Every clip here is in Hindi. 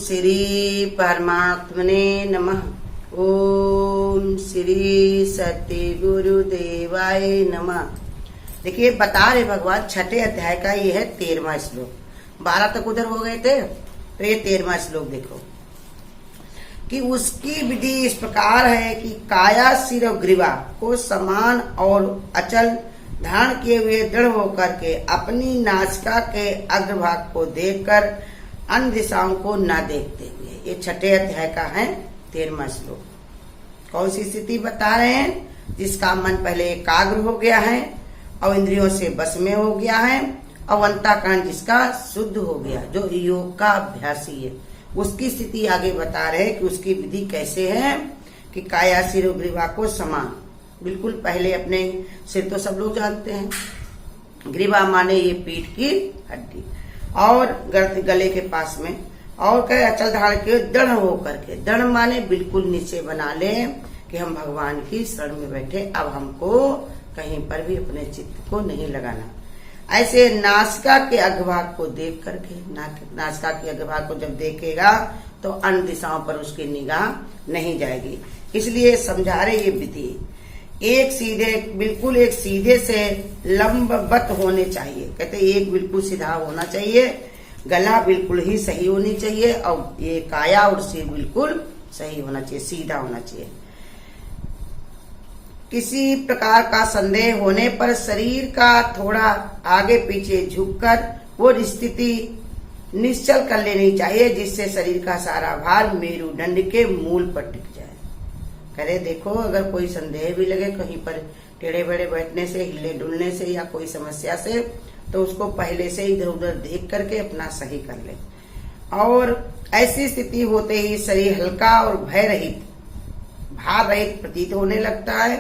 श्री परमात्मने नमः। ओम श्री सत्य गुरुदेवाय नमः। देखिए बता रहे भगवान छठे अध्याय का ये है 13वां श्लोक। 12 तक उधर हो गए थे, तो ये 13वां श्लोक देखो कि उसकी विधि इस प्रकार है कि काया सिर और ग्रीवा को समान और अचल धारण किए हुए दृढ़ होकर के अपनी नासिका के अग्रभाग को देखकर अन्य दिशाओं को न देखते हुए, ये छठे अध्याय का है 13वां श्लोक। कौन सी स्थिति बता रहे हैं? जिसका मन पहले एकाग्र हो गया है और इंद्रियों से बस में हो गया है और अंतःकरण जिसका शुद्ध हो गया, जो योग का अभ्यासी है, उसकी स्थिति आगे बता रहे हैं कि उसकी विधि कैसे है कि काया सिर और ग्रीवा को समान, बिल्कुल पहले अपने सिर तो सब लोग जानते हैं, ग्रीवा माने ये पीठ की हड्डी, और गले के पास में, और कहे अचल धारण के दृढ़ होकर के, दृढ़ माने बिल्कुल नीचे बना ले कि हम भगवान की शरण में बैठे, अब हमको कहीं पर भी अपने चित्त को नहीं लगाना। ऐसे नासिका के अग्रभाग को देख करके, नासिका के अग्रभाग को जब देखेगा तो अन्य दिशाओं पर उसकी निगाह नहीं जाएगी। इसलिए समझा रहे ये विधि एक सीधे, बिल्कुल एक सीधे से लंबवत होने चाहिए। कहते एक बिल्कुल सीधा होना चाहिए, गला बिल्कुल ही सही होनी चाहिए और ये काया और सिर बिल्कुल सही होना चाहिए, सीधा होना चाहिए। किसी प्रकार का संदेह होने पर शरीर का थोड़ा आगे पीछे झुककर वो स्थिति निश्चल कर लेनी चाहिए, जिससे शरीर का सारा भार मेरुदंड के मूल पर टिक जाए। करे देखो अगर कोई संदेह भी लगे कहीं पर टेढ़े बेढ़े बैठने से, हिले डुलने से या कोई समस्या से, तो उसको पहले से इधर उधर देख करके अपना सही कर ले। और ऐसी स्थिति होते ही शरीर हल्का और भय रहित, भार रहित प्रतीत होने लगता है।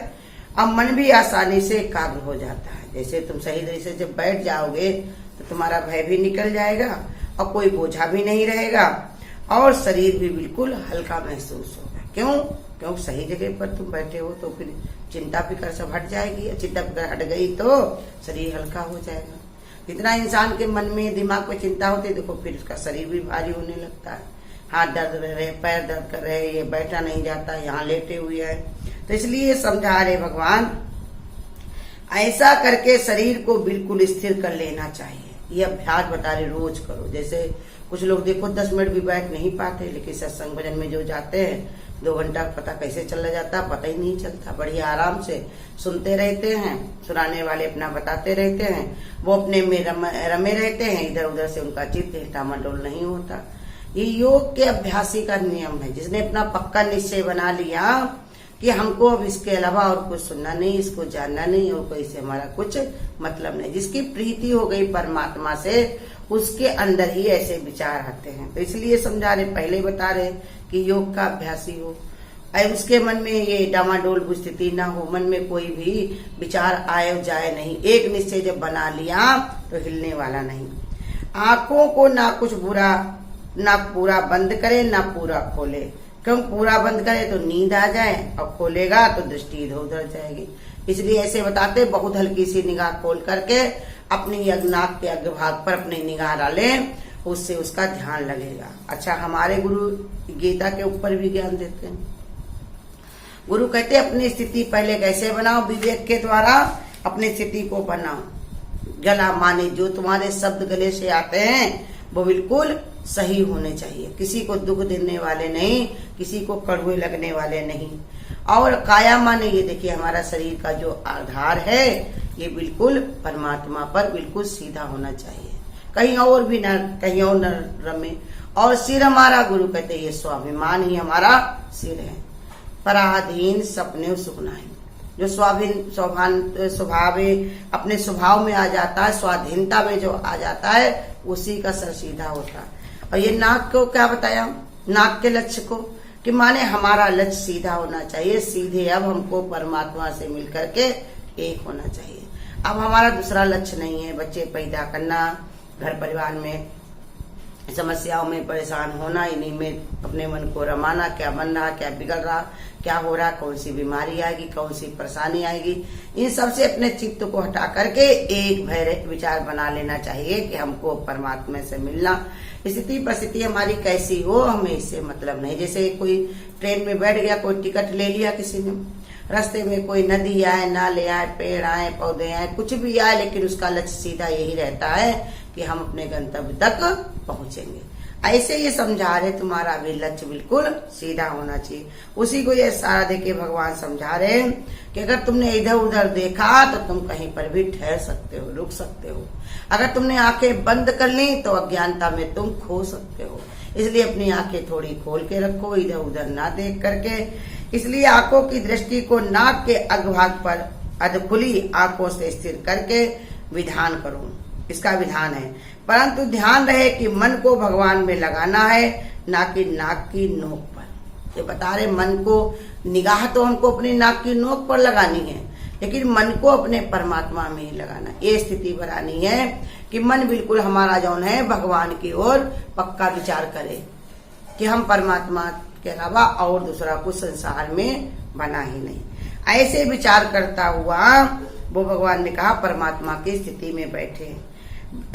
अब मन भी आसानी से एकाग्र हो जाता है। जैसे तुम सही तरीके से जब बैठ जाओगे तो तुम्हारा भय भी निकल जाएगा और कोई बोझा भी नहीं रहेगा और शरीर भी बिल्कुल हल्का महसूस होगा। क्यों? क्योंकि सही जगह पर तुम बैठे हो, तो फिर चिंता फिकर सब हट जाएगी। चिंता फिकर हट गई तो शरीर हल्का हो जाएगा। जितना इंसान के मन में दिमाग में चिंता होती है, देखो फिर उसका शरीर भी भारी होने लगता है। हाथ दर्द रहे, पैर दर्द कर रहे, ये बैठा नहीं जाता, यहाँ लेटे हुए है। तो इसलिए समझा रहे भगवान, ऐसा करके शरीर को बिल्कुल स्थिर कर लेना चाहिए। ये अभ्यास बता रहे, रोज करो। जैसे कुछ लोग देखो 10 मिनट भी बैठ नहीं पाते, लेकिन सत्संग भजन में जो जाते हैं 2 घंटा पता कैसे चला जाता, पता ही नहीं चलता। बढ़िया आराम से सुनते रहते हैं, सुनाने वाले अपना बताते रहते हैं, वो अपने में रमे रहते हैं, इधर उधर से उनका चित्त हिलता-मडोल नहीं होता। ये योग के अभ्यासी का नियम है। जिसने अपना पक्का निश्चय बना लिया कि हमको अब इसके अलावा और कुछ सुनना नहीं, इसको जानना नहीं और कोई से हमारा कुछ मतलब नहीं, जिसकी प्रीति हो गई परमात्मा से, उसके अंदर ही ऐसे विचार आते हैं। तो इसलिए समझा रहे, पहले बता रहे कि योग का अभ्यासी हो, उसके मन में ये डामाडोल स्थिति ना हो, मन में कोई भी विचार आए जाए नहीं। एक निश्चय जब बना लिया तो हिलने वाला नहीं। आंखों को ना कुछ बुरा, ना पूरा बंद करे ना पूरा खोले। क्यों? पूरा बंद करे तो नींद आ जाए और खोलेगा तो दृष्टि इधर उधर जाएगी। इसलिए ऐसे बताते, बहुत हल्की सी निगाह खोल करके अपनी नाक के अग्रभाग पर अपनी निगाह डाले, उससे उसका ध्यान लगेगा। अच्छा, हमारे गुरु गीता के ऊपर भी ज्ञान देते हैं। गुरु कहते अपनी स्थिति पहले कैसे बनाओ? विवेक के द्वारा अपनी स्थिति को बनाओ। गला माने जो तुम्हारे शब्द गले से आते हैं वो बिल्कुल सही होने चाहिए, किसी को दुख देने वाले नहीं, किसी को कड़वे लगने वाले नहीं। और काया माने ये देखिए हमारा शरीर का जो आधार है ये बिल्कुल परमात्मा पर बिल्कुल सीधा होना चाहिए, कहीं और भी न, कहीं और न रमे। और सिर हमारा, गुरु कहते ये स्वाभिमान ही हमारा सिर है। पराधीन सपने सुखनाई, जो स्वभाव अपने स्वभाव में आ जाता है, स्वाधीनता में जो आ जाता है, उसी का सर सीधा होता है। और ये नाक को क्या बताया? नाक के लक्ष्य को कि माने हमारा लक्ष्य सीधा होना चाहिए, सीधे अब हमको परमात्मा से मिलकर के एक होना चाहिए। अब हमारा दूसरा लक्ष्य नहीं है बच्चे पैदा करना, घर परिवार में समस्याओं में परेशान होना, इन्हीं में अपने मन को रमाना, क्या बन रहा क्या बिगड़ रहा, क्या हो रहा, कौन सी बीमारी आएगी, कौन सी परेशानी आएगी, इन सब से अपने चित्त को हटा करके एक भय विचार बना लेना चाहिए कि हमको परमात्मा से मिलना। स्थिति परिस्थिति हमारी कैसी हो हमें इससे मतलब नहीं। जैसे कोई ट्रेन में बैठ गया, कोई टिकट ले लिया किसी ने, रास्ते में कोई नदी आए, नाले आए, पेड़ आए, पौधे आए, कुछ भी आए, लेकिन उसका लक्ष्य सीधा यही रहता है कि हम अपने गंतव्य तक पहुंचेंगे। ऐसे ये समझा रहे तुम्हारा भी लक्ष्य बिल्कुल सीधा होना चाहिए। उसी को ये इशारा देके भगवान समझा रहे हैं कि अगर तुमने इधर उधर देखा तो तुम कहीं पर भी ठहर सकते हो, रुक सकते हो। अगर तुमने आंखें बंद कर ली तो अज्ञानता में तुम खो सकते हो। इसलिए अपनी आंखें थोड़ी खोल के रखो, इधर उधर ना देख करके। इसलिए आंखों की दृष्टि को नाक के अग्रभाग पर अधखुली आंखों से स्थिर करके विधान करो, इसका विधान है। परंतु ध्यान रहे कि मन को भगवान में लगाना है, ना कि नाक की नोक पर। ये बता रहे मन को, निगाह तो हमको अपनी नाक की नोक पर लगानी है, लेकिन मन को अपने परमात्मा में ही लगाना। ये स्थिति बनानी है कि मन बिल्कुल हमारा जौन है भगवान की ओर पक्का विचार करे कि हम परमात्मा के अलावा और दूसरा कुछ संसार में बना ही नहीं। ऐसे विचार करता हुआ वो भगवान ने कहा परमात्मा की स्थिति में बैठे।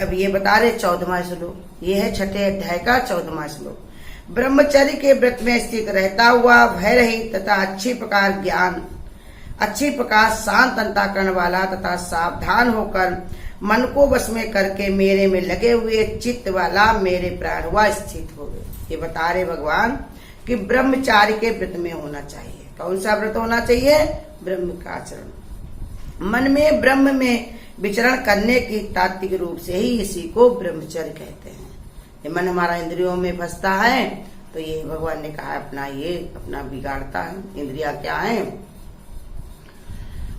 अब ये बता रहे 14वां श्लोक, ये है 6ठे अध्याय का 14वां श्लोक। ब्रह्मचर्य के व्रत में स्थित रहता हुआ भय रहित तथा अच्छी प्रकार ज्ञान, अच्छी प्रकार शांत अंतःकरण वाला तथा सावधान होकर मन को वश में करके मेरे में लगे हुए चित्त वाला मेरे प्राण हुआ स्थित हो गए। ये बता रहे भगवान कि ब्रह्मचार्य के व्रत में होना चाहिए। कौन सा व्रत होना चाहिए? ब्रह्म का आचरण। मन में ब्रह्म में विचरण करने की तात्विक रूप से ही इसी को ब्रह्मचर्य कहते हैं। ये मन हमारा इंद्रियों में फंसता है तो ये भगवान ने कहा अपना बिगाड़ता है। इंद्रिया क्या है?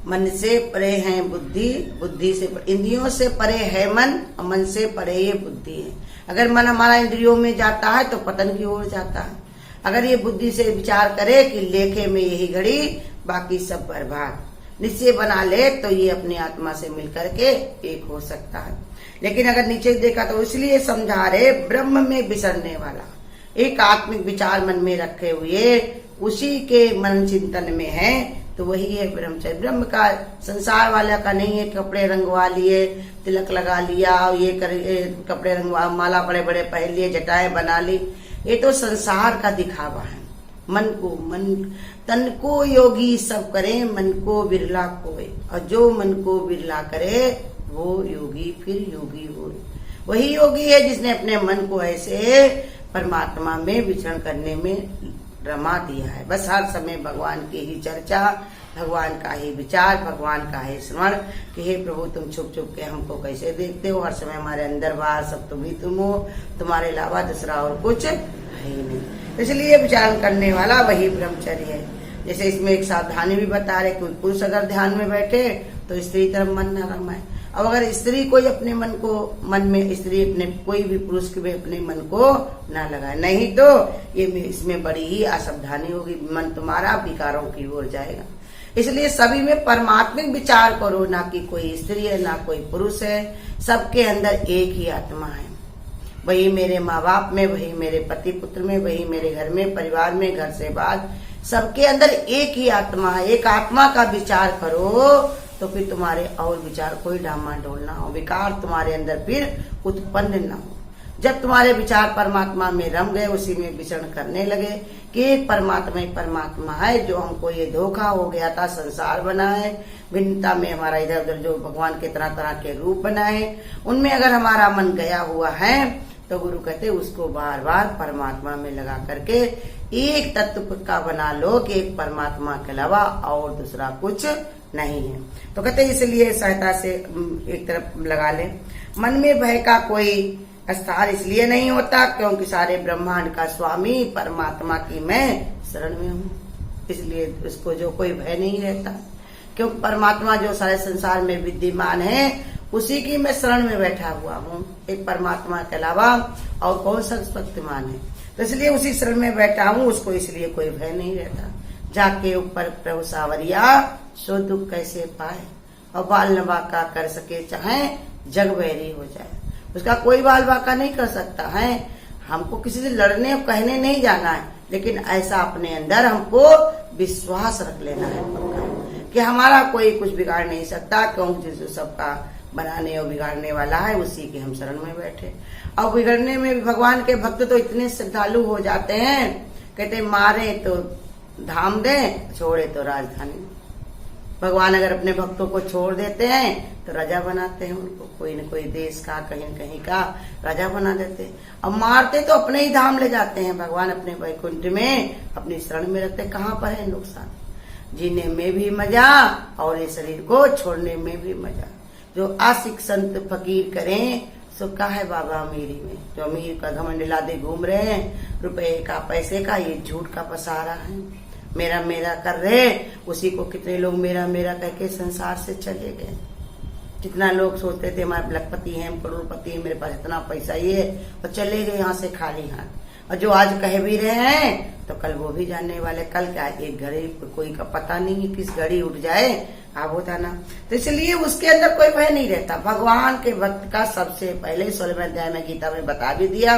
मन से परे है बुद्धि, बुद्धि से इंद्रियों से परे है मन, और मन से परे ये बुद्धि है। अगर मन हमारा इंद्रियों में जाता है तो पतन की ओर जाता है। अगर ये बुद्धि से विचार करे कि लेखे में यही घड़ी बाकी सब बर्बाद, निश्चय बना ले तो ये अपनी आत्मा से मिलकर के एक हो सकता है। लेकिन अगर नीचे देखा तो इसलिए समझा रहे ब्रह्म में विसरने वाला, एक आत्मिक विचार मन में रखे हुए उसी के मन चिंतन में है तो वही है ब्रह्मचर्य। ब्रह्म का संसार वाला का नहीं है कपड़े रंगवा लिए, तिलक लगा लिया, ये कपड़े रंगवा, माला बड़े बड़े पहन लिए, जटाएं बना ली, ये तो संसार का दिखावा है। मन तन को योगी सब करे, मन को बिरला कोय, और जो मन को बिरला करे वो योगी फिर योगी हो। वही योगी है जिसने अपने मन को ऐसे परमात्मा में विचरण करने में रमा दिया है। बस हर समय भगवान की ही चर्चा, भगवान का ही विचार, भगवान का ही स्मरण कि हे प्रभु तुम छुप छुप के हमको कैसे देखते हो, हर समय हमारे अंदर बाहर सब तुम ही तुम हो, तुम्हारे अलावा दूसरा और कुछ है ही नहीं। इसलिए विचार करने वाला वही ब्रह्मचर्य है। जैसे इसमें एक सावधानी भी बता रहे, कोई पुरुष अगर ध्यान में बैठे तो स्त्री तरफ मन न रमाए। अब अगर स्त्री कोई अपने मन में स्त्री अपने कोई भी पुरुष के अपने मन को ना लगाए, नहीं तो ये इसमें बड़ी ही असावधानी होगी, मन तुम्हारा विकारों की ओर जाएगा। इसलिए सभी में परमात्मिक विचार करो, ना कि कोई स्त्री है ना कोई पुरुष है, सबके अंदर एक ही आत्मा है। वही मेरे माँ बाप में, वही मेरे पति पुत्र में, वही मेरे घर में, परिवार में, घर से बाहर, सबके अंदर एक ही आत्मा है। एक आत्मा का विचार करो तो फिर तुम्हारे और विचार कोई डामाडोल ना हो, विकार तुम्हारे अंदर फिर उत्पन्न न हो। जब तुम्हारे विचार परमात्मा में रम गए, उसी में विचरण करने लगे कि एक परमात्मा ही परमात्मा है, जो हमको ये धोखा हो गया था, संसार बना है, भिन्नता में हमारा इधर उधर जो भगवान के तरह तरह के रूप बनाए, उनमें अगर हमारा मन गया हुआ है तो गुरु कहते उसको बार बार परमात्मा में लगा करके एक तत्व का बना लो कि एक परमात्मा के अलावा और दूसरा कुछ नहीं है। तो कहते इसलिए सहायता से एक तरफ लगा ले। मन में भय का कोई स्थान इसलिए नहीं होता क्योंकि सारे ब्रह्मांड का स्वामी परमात्मा की मैं शरण में हूँ, इसलिए उसको जो कोई भय नहीं रहता, क्योंकि परमात्मा जो सारे संसार में विद्यमान है उसी की मैं शरण में बैठा हुआ हूँ। एक परमात्मा के अलावा और कौन सा शक्तिमान है, तो इसलिए उसी शरण में बैठा हूँ, उसको इसलिए कोई भय नहीं रहता। जाके ऊपर प्रभु सावरिया सो दुख कैसे पाए, और बाल न बाका कर सके चाहे जग बैरी हो जाए, उसका कोई बाल बाका नहीं कर सकता है। हमको किसी से लड़ने और कहने नहीं जाना है, लेकिन ऐसा अपने अंदर हमको विश्वास रख लेना है पक्का कि हमारा कोई कुछ बिगाड़ नहीं सकता, क्योंकि जो सबका बनाने और बिगाड़ने वाला है उसी के हम शरण में बैठे। और बिगड़ने में भी भगवान के भक्त तो इतने श्रद्धालु हो जाते हैं, कहते मारे तो धाम दे, छोड़े तो राजधानी। भगवान अगर अपने भक्तों को छोड़ देते हैं तो राजा बनाते हैं उनको, कोई न कोई देश का कहीं न कहीं का राजा बना देते हैं। अब मारते तो अपने ही धाम ले जाते हैं भगवान, अपने वैकुंठ में अपनी शरण में रखते। कहाँ पर है नुकसान? जीने में भी मजा और ये शरीर को छोड़ने में भी मजा। जो आशिक संत फकीर करें सो का है बाबा अमीरी में। जो अमीर का घमंड लादे घूम रहे हैं, रुपए का पैसे का, ये झूठ का पसारा है। मेरा मेरा कर रहे, उसी को कितने लोग मेरा मेरा कह के संसार से चले गए। कितना लोग सोचते थे हमारे लखपति हैं, करोड़पति हैं, मेरे पास इतना पैसा ही है, और चले गए यहाँ से खाली हाथ। और जो आज कह भी रहे हैं तो कल वो भी जानने वाले। कल क्या, एक घड़ी कोई का पता नहीं है, किस घड़ी उठ जाए आप होता ना। तो इसलिए उसके अंदर कोई भय नहीं रहता। भगवान के भक्त का सबसे पहले 16वें अध्याय में गीता में बता भी दिया,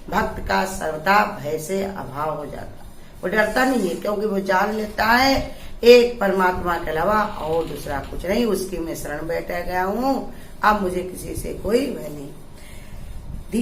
भक्त का सर्वदा भय से अभाव हो जाता। वो डरता नहीं है, क्योंकि वो जान लेता है एक परमात्मा के अलावा और दूसरा कुछ नहीं, उसकी मैं शरण बैठा गया हूँ, अब मुझे किसी से कोई भय नहीं।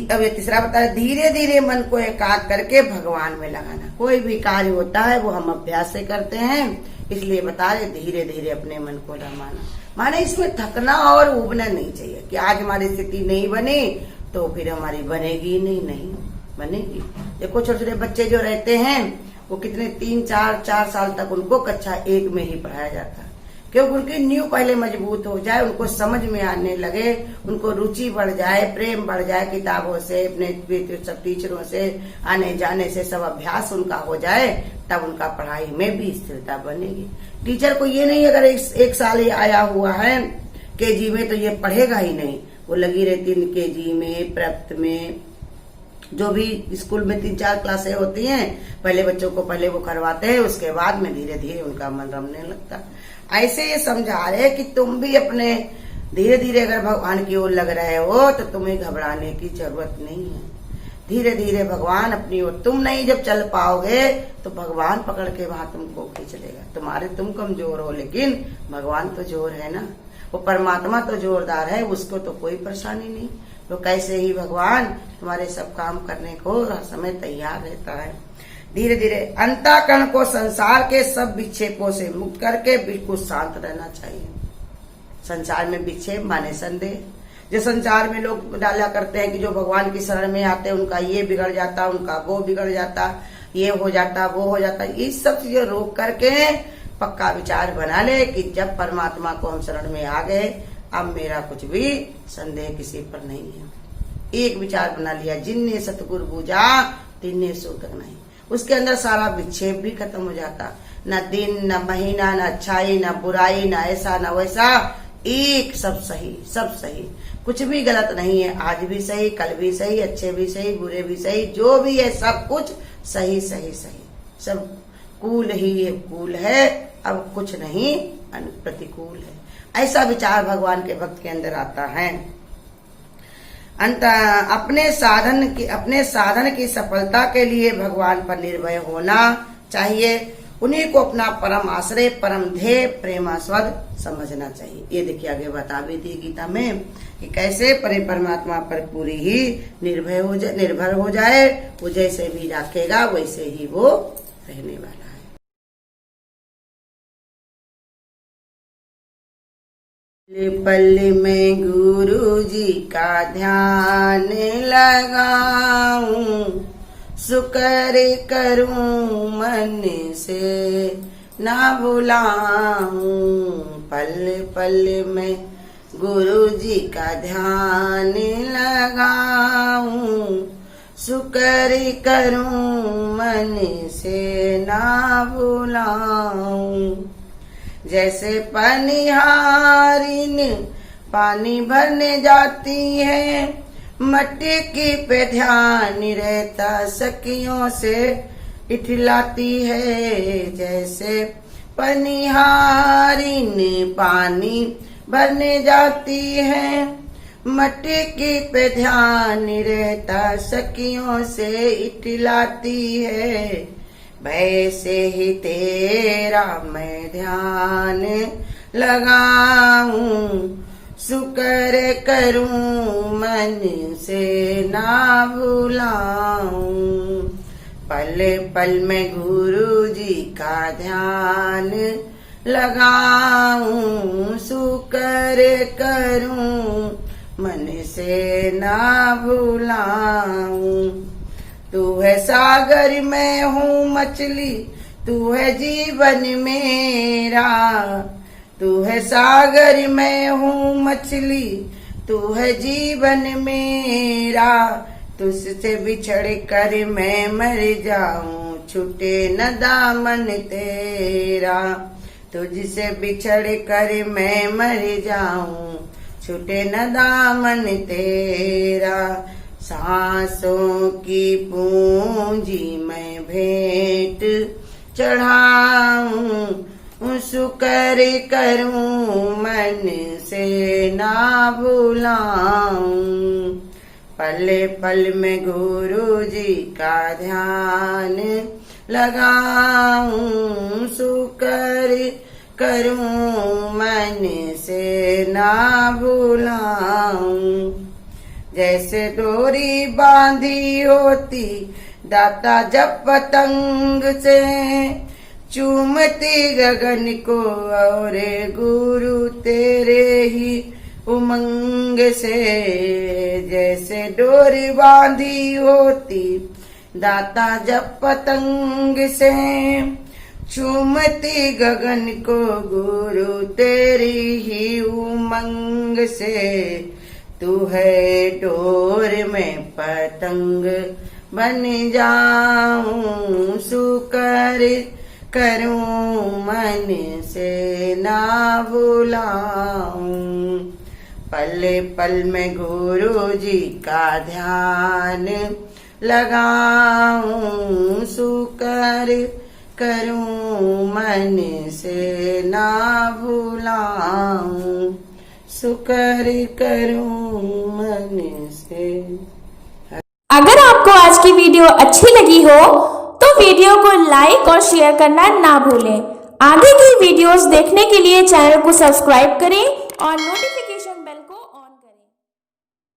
अब ये तीसरा बता रहे, धीरे धीरे मन को एकाग्र करके भगवान में लगाना। कोई भी कार्य होता है वो हम अभ्यास से करते हैं, इसलिए बता रहे धीरे धीरे अपने मन को रमाना। माने इसमें थकना और उबना नहीं चाहिए कि आज हमारी स्थिति नहीं बनी तो फिर हमारी बनेगी नहीं बनेगी। देखो छोटे छोटे बच्चे जो रहते हैं वो कितने 3-4 साल तक उनको कक्षा 1 में ही पढ़ाया जाता है, क्योंकि उनकी नींव पहले मजबूत हो जाए, उनको समझ में आने लगे, उनको रुचि बढ़ जाए, प्रेम बढ़ जाए किताबों से, अपने सब टीचरों से, आने जाने से सब अभ्यास उनका हो जाए, तब उनका पढ़ाई में भी स्थिरता बनेगी। टीचर को ये नहीं अगर एक साल ही आया हुआ है केजी में तो ये पढ़ेगा ही नहीं, वो लगी रहती केजी में, प्रप्त में, जो भी स्कूल में 3-4 क्लासें होती हैं, पहले बच्चों को पहले वो करवाते हैं, उसके बाद में धीरे धीरे उनका मन रमने लगता। ऐसे ये समझा रहे कि तुम भी अपने धीरे धीरे अगर भगवान की ओर लग रहे हो तो तुम्हें घबराने की जरूरत नहीं है। धीरे धीरे भगवान अपनी ओर, तुम नहीं जब चल पाओगे तो भगवान पकड़ के वहां तुमको खींच लेगा। तुम्हारे तुम कमजोर हो, लेकिन भगवान तो जोर है ना, वो परमात्मा तो जोरदार है, उसको तो कोई परेशानी नहीं। तो कैसे ही भगवान तुम्हारे सब काम करने को हर समय तैयार रहता है। धीरे धीरे अंतःकरण को संसार के सब विक्षेपों से मुक्त करके बिल्कुल शांत रहना चाहिए। संसार में विक्षेप माने संदेह, जो संसार में लोग डाला करते हैं कि जो भगवान की शरण में आते हैं उनका ये बिगड़ जाता, उनका वो बिगड़ जाता, ये हो जाता, वो हो जाता। ये सब चीजें रोक करके पक्का विचार बना ले कि जब परमात्मा को हम शरण में आ गए, अब मेरा कुछ भी संदेह किसी पर नहीं है। एक विचार बना लिया, जिनने सतगुरु पूजा तिन्ने सुख नहीं। उसके अंदर सारा विक्षेप भी खत्म हो जाता, न दिन न महीना, न अच्छाई न बुराई, न ऐसा न वैसा, एक सब सही, सब सही, कुछ भी गलत नहीं है। आज भी सही, कल भी सही, अच्छे भी सही, बुरे भी सही, जो भी है सब कुछ सही सही सही, सब कूल ही कूल है, अब कुछ नहीं प्रतिकूल है। ऐसा विचार भगवान के भक्त के अंदर आता है। अपने साधन की सफलता के लिए भगवान पर निर्भय होना चाहिए। उन्हीं को अपना परम आश्रय, परम ध्येय, प्रेमास्पद समझना चाहिए। ये देखिए आगे बता भी दी गीता में कि कैसे परमात्मा पर पूरी ही निर्भर हो जाए, वो जैसे भी रखेगा वैसे ही वो रहने वाला है। पल में गुरु जी का ध्यान लगाऊं, शुक्र करूं मन से ना भुलाऊं। पल पल में गुरु जी का ध्यान लगाऊं, शुक्र करूं मन से ना भुलाऊं। जैसे पनिहारिन पानी भरने जाती है, मटकी पे ध्यान रहता सखियों से इठलाती है। जैसे पनिहारिन पानी भरने जाती है, मटकी पे ध्यान रहता, सखियों से इटलाती है। वैसे ही तेरा मैं ध्यान लगाऊं, शुक्र करूं मन से ना भुलाऊं। पल पल में गुरु जी का ध्यान लगाऊं, शुक्र करूं मन से ना भुलाऊं। तू है सागर मैं हूँ मछली, तू है जीवन मेरा। तू है सागर मैं हूँ मछली, तू है जीवन मेरा। तुझसे बिछड़ कर मैं मर जाऊं, छूटे न दामन तेरा। तुझसे बिछड़ कर मैं मर जाऊं, छूटे न दामन तेरा। सांसों की पूंजी मैं भेंट चढ़ाऊं, शुक्र करूं मन से ना भुलाऊं। पल पल में गुरु जी का ध्यान लगाऊं, शुक्र करूं मन से ना भुलाऊं। जैसे डोरी बांधी होती दाता जब पतंग से, चूमती गगन को और गुरु तेरे ही उमंग से। जैसे डोरी बांधी होती दाता जब पतंग से, चूमती गगन को गुरु तेरी ही उमंग से। तू है डोर में पतंग बन जाऊं, शुक्र करूं मन से ना भुलाऊं। पल पल में गुरु जी का ध्यान लगाऊं, शुक्र करूं मन से ना भुलाऊं, शुक्र करूं मन से। अगर आपको आज की वीडियो अच्छी लगी हो तो वीडियो को लाइक और शेयर करना ना भूलें। आगे की वीडियोस देखने के लिए चैनल को सब्सक्राइब करें और नोटिफिकेशन